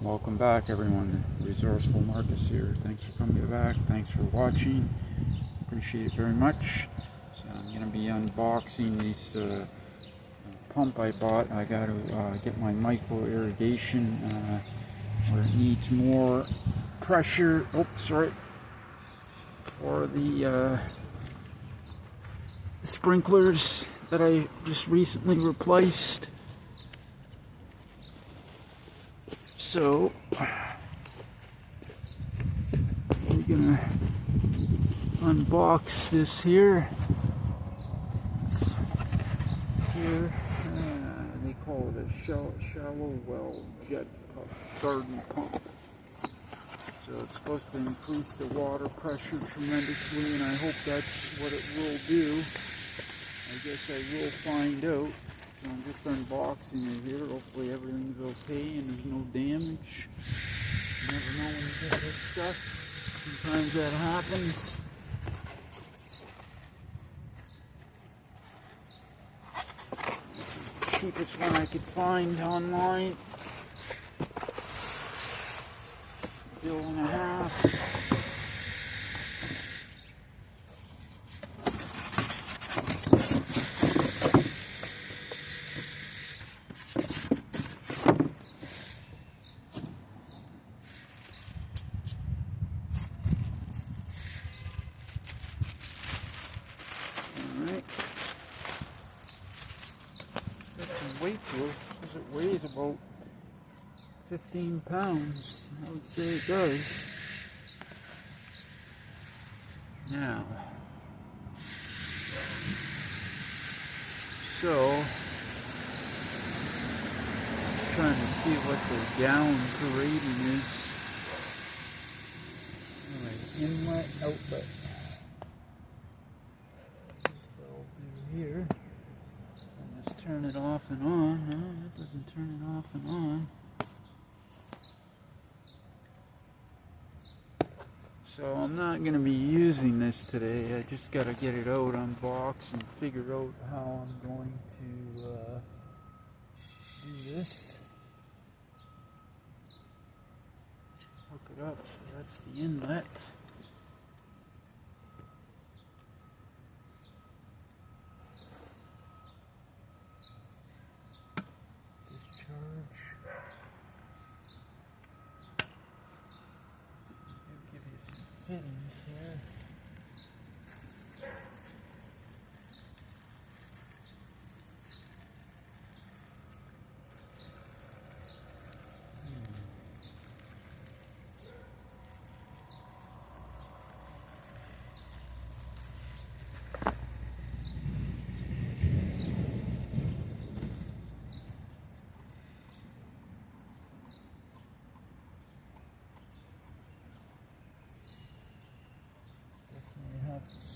Welcome back, everyone. Resourceful Marcus here. Thanks for coming back. Thanks for watching. Appreciate it very much. So I'm going to be unboxing this pump I bought. I got to get my micro irrigation where it needs more pressure. Oh, sorry. For the sprinklers that I just recently replaced. So we're gonna unbox this here. Here, they call it a shallow well jet pump, garden pump. So it's supposed to increase the water pressure tremendously, and I hope that's what it will do. I guess I will find out. So I'm just unboxing it here. Hopefully everything's okay and there's no damage. You never know when you get this stuff. Sometimes that happens. This is the cheapest one I could find online. $1.50. Alright. Got some weight to it, because it weighs about 15 pounds. I would say it does. Now, so trying to see what the gallon per rating is. Anyway, inlet, outlet. I'll do here. And just turn it off and on. No, that doesn't turn it off and on. So I'm not going to be using this today. I just got to get it out, unbox, and figure out how I'm going to do this. Hook it up. So that's the inlet. Fittings here.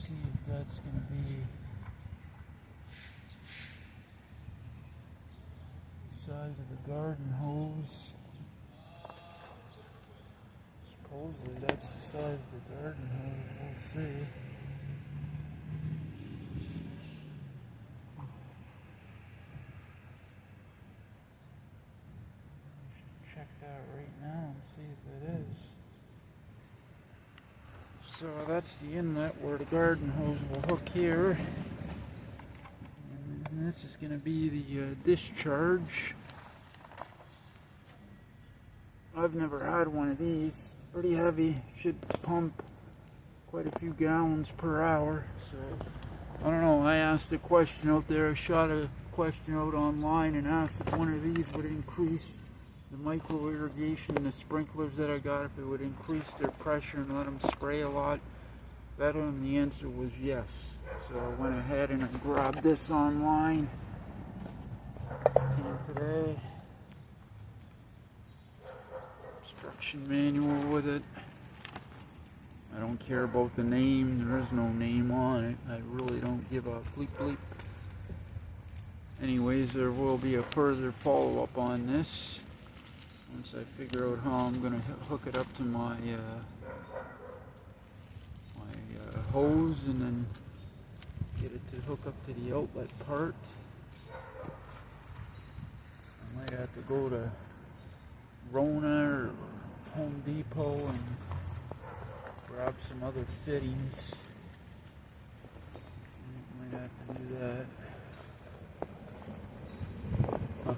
See if that's going to be the size of the garden hose. Supposedly that's the size of the garden hose. We'll see. Check that right now and see if it is. So that's the inlet where the garden hose will hook here. And this is going to be the discharge. I've never had one of these. Pretty heavy. Should pump quite a few gallons per hour. So I don't know. I asked a question out there. I shot a question out online and asked if one of these would increase the micro irrigation, the sprinklers that I got, if it would increase their pressure and let them spray a lot better, and the answer was yes. So I went ahead and I grabbed this online. Came today. Instruction manual with it. I don't care about the name. There is no name on it. I really don't give a bleep bleep. Anyways, there will be a further follow-up on this. Once I figure out how I'm going to hook it up to my hose, and then get it to hook up to the outlet part. I might have to go to Rona or Home Depot and grab some other fittings. Might have to do that. Huh.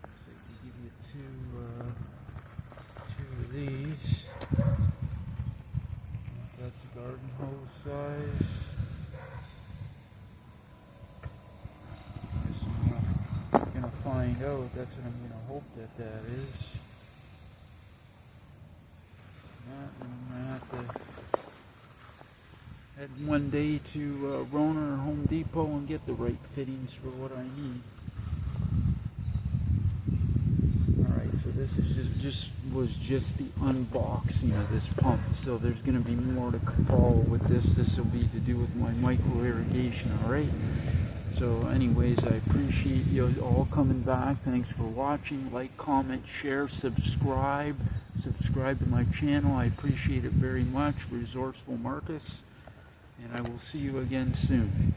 So I can give you two of these. That's a garden hose size. I'm gonna find out. That's what I'm gonna hope that is. I'm gonna have to head one day to Rona or Home Depot and get the right fittings for what I need. Alright, so this is just the unboxing of this pump. So there's gonna be more to follow with this. This will be to do with my micro irrigation, alright? So anyways, I appreciate you all coming back. Thanks for watching. Like, comment, share, subscribe. Subscribe to my channel. I appreciate it very much. Resourceful Marcus. And I will see you again soon.